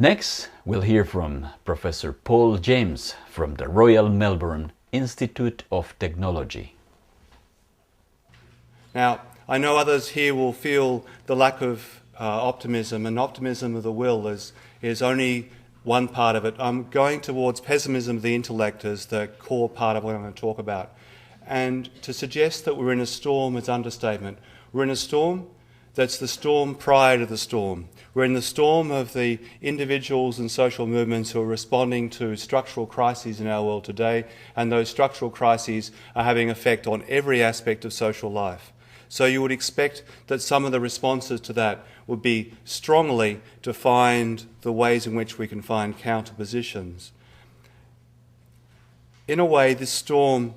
Next, we'll hear from Professor Paul James from the Royal Melbourne Institute of Technology. Now, I know others here will feel the lack of optimism, and optimism of the will is only one part of it. I'm going towards pessimism of the intellect as the core part of what I'm going to talk about. And to suggest that we're in a storm is understatement. We're in a storm that's the storm prior to the storm. We're in the storm of the individuals and social movements who are responding to structural crises in our world today, and those structural crises are having effect on every aspect of social life. So you would expect that some of the responses to that would be strongly to find the ways in which we can find counterpositions. In a way, this storm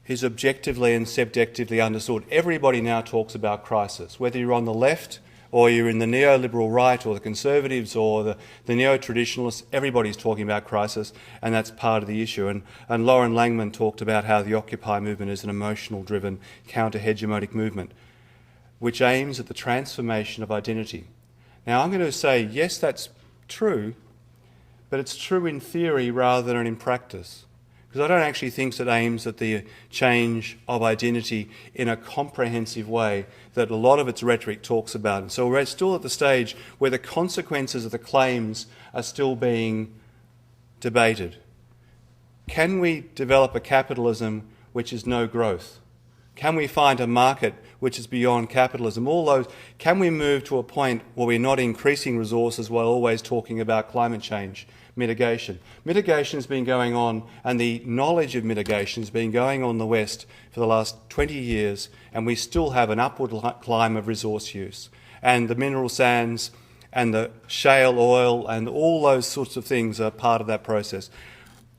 is objectively and subjectively understood. Everybody now talks about crisis, whether you're on the left or you're in the neoliberal right or the conservatives or the neo-traditionalists, everybody's talking about crisis, and that's part of the issue. And Lauren Langman talked about how the Occupy movement is an emotional-driven, counter-hegemonic movement which aims at the transformation of identity. Now, I'm going to say, yes, that's true, but it's true in theory rather than in practice. Because I don't actually think it aims at the change of identity in a comprehensive way that a lot of its rhetoric talks about. And so we're still at the stage where the consequences of the claims are still being debated. Can we develop a capitalism which is no growth? Can we find a market which is beyond capitalism? All those, can we move to a point where we're not increasing resources while always talking about climate change? Mitigation. Mitigation has been going on, and the knowledge of mitigation has been going on in the West for the last 20 years, and we still have an upward climb of resource use. And the mineral sands and the shale oil and all those sorts of things are part of that process.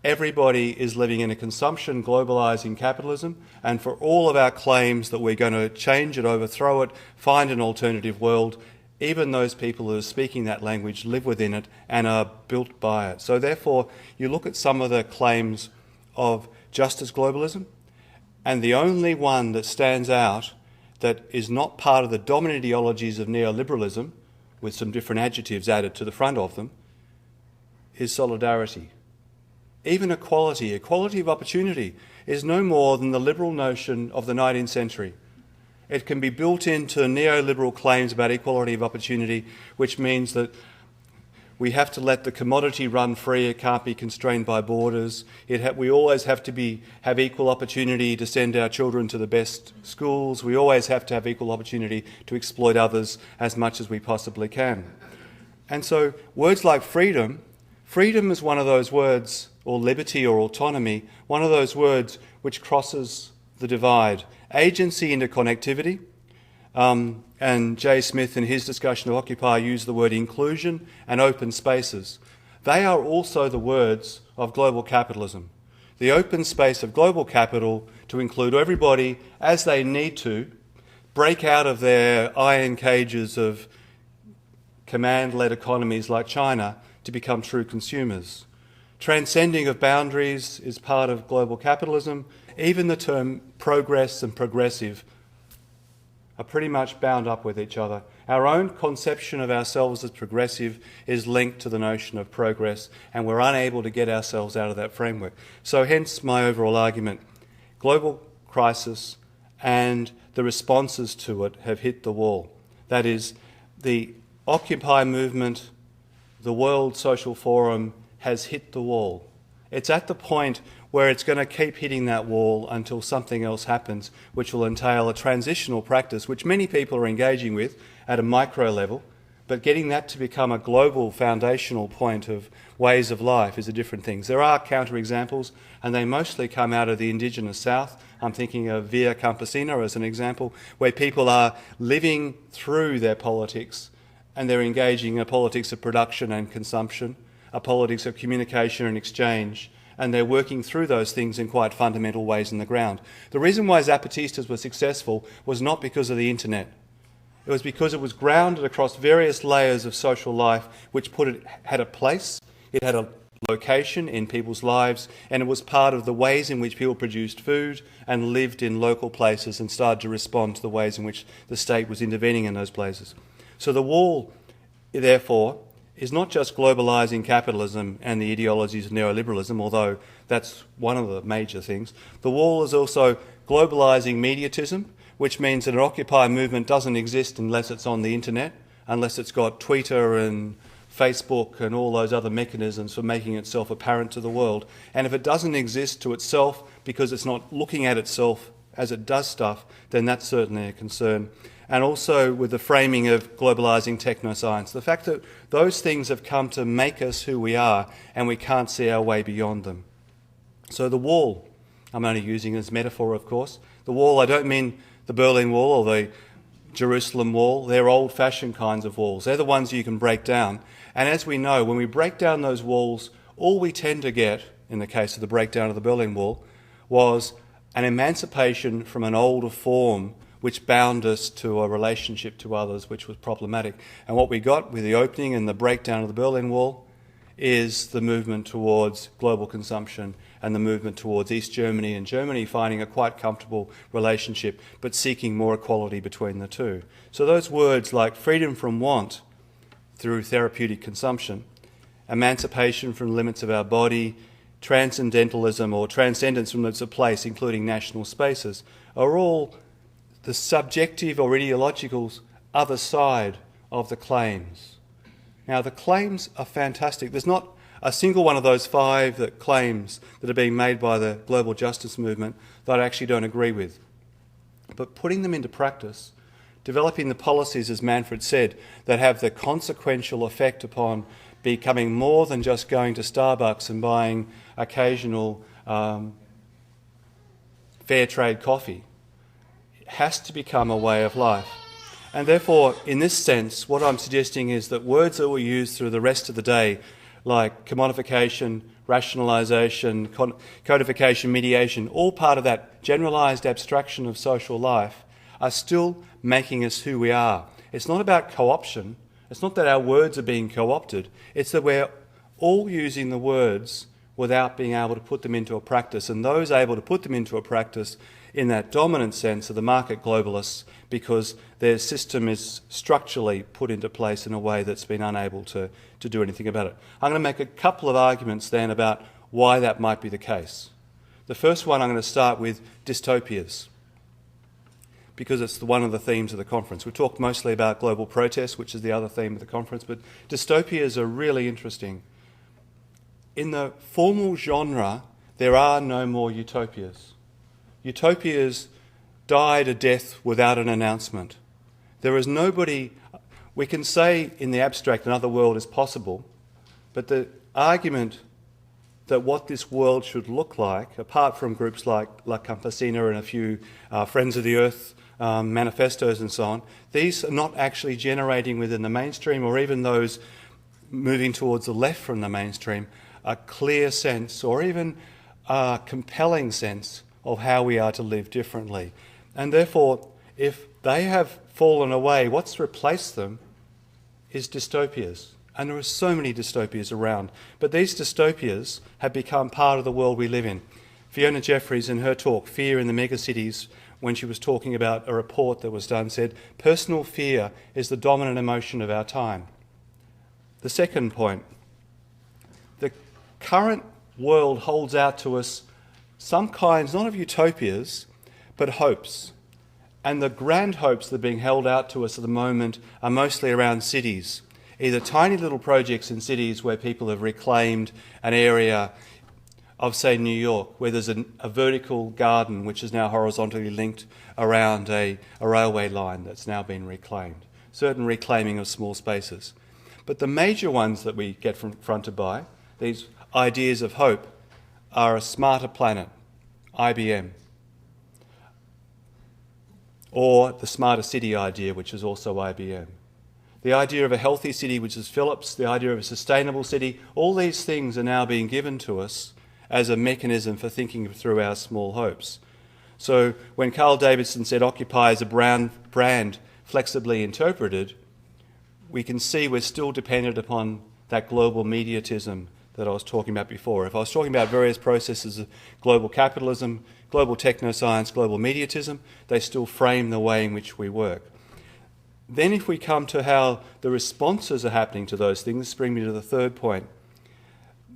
Everybody is living in a consumption, globalising capitalism, and for all of our claims that we're going to change it, overthrow it, find an alternative world, even those people who are speaking that language live within it and are built by it. So therefore, you look at some of the claims of justice globalism, and the only one that stands out that is not part of the dominant ideologies of neoliberalism, with some different adjectives added to the front of them, is solidarity. Even equality of opportunity, is no more than the liberal notion of the 19th century. It can be built into neoliberal claims about equality of opportunity, which means that we have to let the commodity run free. It can't be constrained by borders. We always have to have equal opportunity to send our children to the best schools. We always have to have equal opportunity to exploit others as much as we possibly can. And so words like freedom is one of those words, or liberty or autonomy, one of those words which crosses the divide. Agency into connectivity, and Jay Smith in his discussion of Occupy used the word inclusion and open spaces. They are also the words of global capitalism. The open space of global capital to include everybody as they need to, break out of their iron cages of command-led economies like China to become true consumers. Transcending of boundaries is part of global capitalism. Even the term progress and progressive are pretty much bound up with each other. Our own conception of ourselves as progressive is linked to the notion of progress, and we're unable to get ourselves out of that framework. So hence my overall argument. Global crisis and the responses to it have hit the wall. That is, the Occupy movement, the World Social Forum has hit the wall. It's at the point where it's going to keep hitting that wall until something else happens, which will entail a transitional practice, which many people are engaging with at a micro level, but getting that to become a global foundational point of ways of life is a different thing. There are counterexamples, and they mostly come out of the indigenous South. I'm thinking of Via Campesina as an example, where people are living through their politics, and they're engaging in a politics of production and consumption, a politics of communication and exchange, and they're working through those things in quite fundamental ways in the ground. The reason why Zapatistas were successful was not because of the internet. It was because it was grounded across various layers of social life, which had a place, it had a location in people's lives, and it was part of the ways in which people produced food and lived in local places and started to respond to the ways in which the state was intervening in those places. So the wall, therefore, is not just globalising capitalism and the ideologies of neoliberalism, although that's one of the major things. The wall is also globalising mediatism, which means that an Occupy movement doesn't exist unless it's on the internet, unless it's got Twitter and Facebook and all those other mechanisms for making itself apparent to the world. And if it doesn't exist to itself because it's not looking at itself as it does stuff, then that's certainly a concern. And also with the framing of globalising technoscience, the fact that those things have come to make us who we are and we can't see our way beyond them. So the wall, I'm only using as metaphor, of course. The wall, I don't mean the Berlin Wall or the Jerusalem Wall. They're old-fashioned kinds of walls. They're the ones you can break down. And as we know, when we break down those walls, all we tend to get, in the case of the breakdown of the Berlin Wall, was an emancipation from an older form which bound us to a relationship to others which was problematic. And what we got with the opening and the breakdown of the Berlin Wall is the movement towards global consumption and the movement towards East Germany and Germany finding a quite comfortable relationship but seeking more equality between the two. So those words like freedom from want through therapeutic consumption, emancipation from the limits of our body, transcendentalism or transcendence from limits of place, including national spaces, are all the subjective or ideological other side of the claims. Now, the claims are fantastic. There's not a single one of those 5 claims that are being made by the global justice movement that I actually don't agree with. But putting them into practice, developing the policies, as Manfred said, that have the consequential effect upon becoming more than just going to Starbucks and buying occasional fair trade coffee, has to become a way of life. And therefore, in this sense, what I'm suggesting is that words that we use through the rest of the day, like commodification, rationalisation, codification, mediation, all part of that generalised abstraction of social life, are still making us who we are. It's not about co-option. It's not that our words are being co-opted. It's that we're all using the words without being able to put them into a practice. And those able to put them into a practice in that dominant sense are the market globalists, because their system is structurally put into place in a way that's been unable to do anything about it. I'm going to make a couple of arguments then about why that might be the case. The first one, I'm going to start with dystopias, because it's one of the themes of the conference. We talked mostly about global protest, which is the other theme of the conference, but dystopias are really interesting. In the formal genre, there are no more utopias. Utopias died a death without an announcement. There is nobody. We can say in the abstract another world is possible, but the argument that what this world should look like, apart from groups like La Campesina and a few Friends of the Earth manifestos and so on, these are not actually generating within the mainstream, or even those moving towards the left from the mainstream, a clear sense or even a compelling sense of how we are to live differently. And therefore, if they have fallen away, what's replaced them is dystopias. And there are so many dystopias around. But these dystopias have become part of the world we live in. Fiona Jeffries, in her talk, Fear in the Megacities, when she was talking about a report that was done, said, personal fear is the dominant emotion of our time. The second point, the current world holds out to us some kinds, not of utopias, but hopes. And the grand hopes that are being held out to us at the moment are mostly around cities, either tiny little projects in cities where people have reclaimed an area of, say, New York, where there's a vertical garden which is now horizontally linked around a railway line that's now been reclaimed. Certain reclaiming of small spaces. But the major ones that we get confronted by, these ideas of hope, are a smarter planet, IBM, or the smarter city idea, which is also IBM. The idea of a healthy city, which is Philips, the idea of a sustainable city, all these things are now being given to us as a mechanism for thinking through our small hopes. So when Carl Davidson said Occupy is a brand flexibly interpreted, we can see we're still dependent upon that global mediatism that I was talking about before. If I was talking about various processes of global capitalism, global technoscience, global mediatism, they still frame the way in which we work. then if we come to how the responses are happening to those things, this brings me to the third point.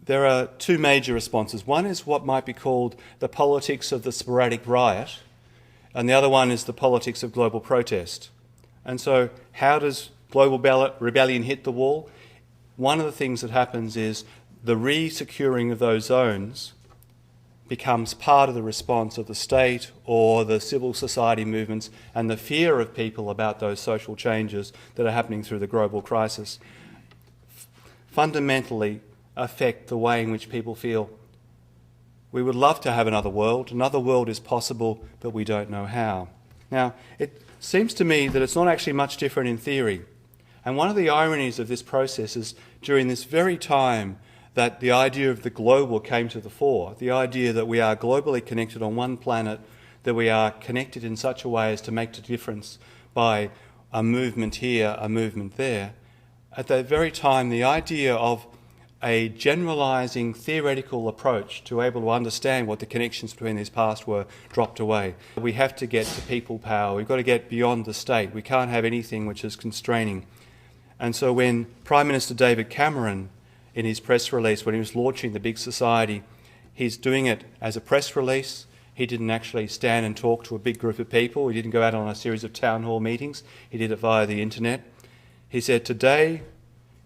There are two major responses. One is what might be called the politics of the sporadic riot, and the other one is the politics of global protest. And so how does global rebellion hit the wall? One of the things that happens is the re-securing of those zones becomes part of the response of the state or the civil society movements, and the fear of people about those social changes that are happening through the global crisis fundamentally affect the way in which people feel. We would love to have another world. Another world is possible, but we don't know how. Now, it seems to me that it's not actually much different in theory. And one of the ironies of this process is during this very time that the idea of the global came to the fore, the idea that we are globally connected on one planet, that we are connected in such a way as to make a difference by a movement here, a movement there. At that very time, the idea of a generalising theoretical approach to able to understand what the connections between these past were dropped away. We have to get to people power. We've got to get beyond the state. We can't have anything which is constraining. And so when Prime Minister David Cameron, in his press release, when he was launching the big society, he's doing it as a press release. He didn't actually stand and talk to a big group of people. He didn't go out on a series of town hall meetings. He did it via the internet. He said, "Today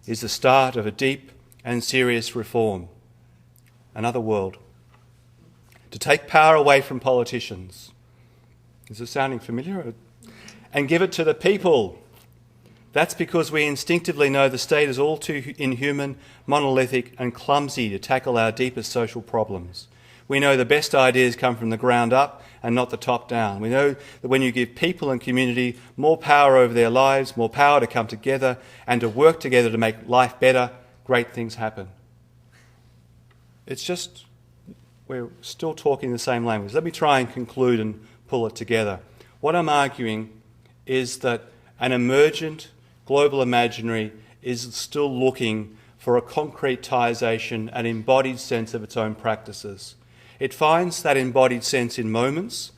is the start of a deep and serious reform. Another world. To take power away from politicians." Is it sounding familiar? "And give it to the people. That's because we instinctively know the state is all too inhuman, monolithic and clumsy to tackle our deepest social problems. We know the best ideas come from the ground up and not the top down. We know that when you give people and community more power over their lives, more power to come together and to work together to make life better, great things happen." It's just, we're still talking the same language. Let me try and conclude and pull it together. What I'm arguing is that an emergent global imaginary is still looking for a concretisation, an embodied sense of its own practices. It finds that embodied sense in moments.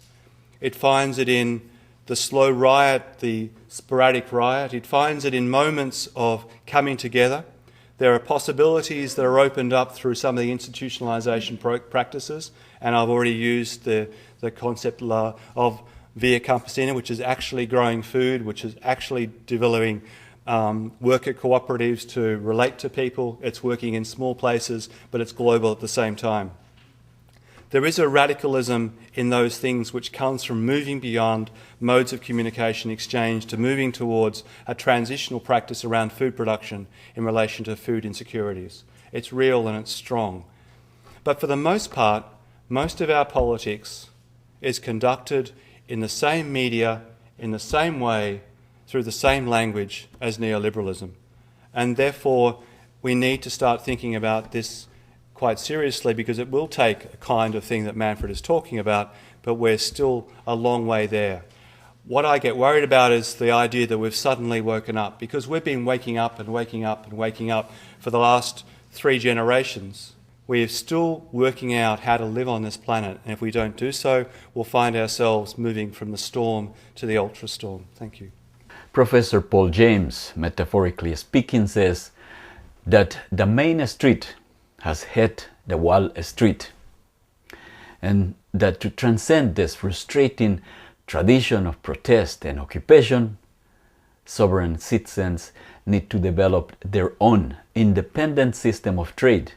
It finds it in the slow riot, the sporadic riot. It finds it in moments of coming together. There are possibilities that are opened up through some of the institutionalisation practices, and I've already used the concept of Via Campesina, which is actually growing food, which is actually developing worker cooperatives to relate to people. It's working in small places, but it's global at the same time. There is a radicalism in those things which comes from moving beyond modes of communication exchange to moving towards a transitional practice around food production in relation to food insecurities. It's real and it's strong. But for the most part, most of our politics is conducted in the same media, in the same way, through the same language as neoliberalism. And therefore, we need to start thinking about this quite seriously, because it will take a kind of thing that Manfred is talking about, but we're still a long way there. What I get worried about is the idea that we've suddenly woken up, because we've been waking up and waking up and waking up for the last 3 generations. We are still working out how to live on this planet, and if we don't do so, we'll find ourselves moving from the storm to the ultra-storm. Thank you. Professor Paul James, metaphorically speaking, says that the main street has hit the Wall Street, and that to transcend this frustrating tradition of protest and occupation, sovereign citizens need to develop their own independent system of trade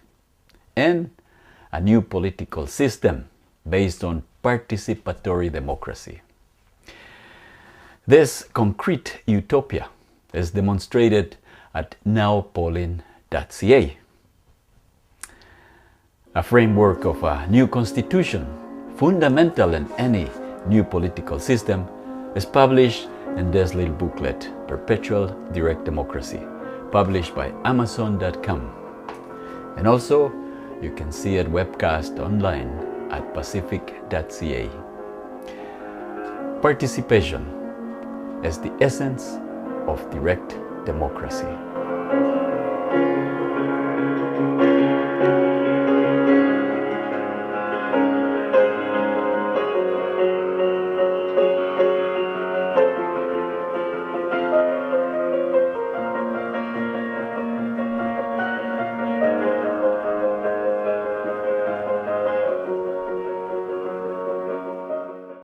and a new political system based on participatory democracy. This concrete utopia is demonstrated at nowpolling.ca. A framework of a new constitution, fundamental in any new political system, is published in this little booklet, Perpetual Direct Democracy, published by Amazon.com. And also, you can see it webcast online at pacific.ca. Participation is the essence of direct democracy.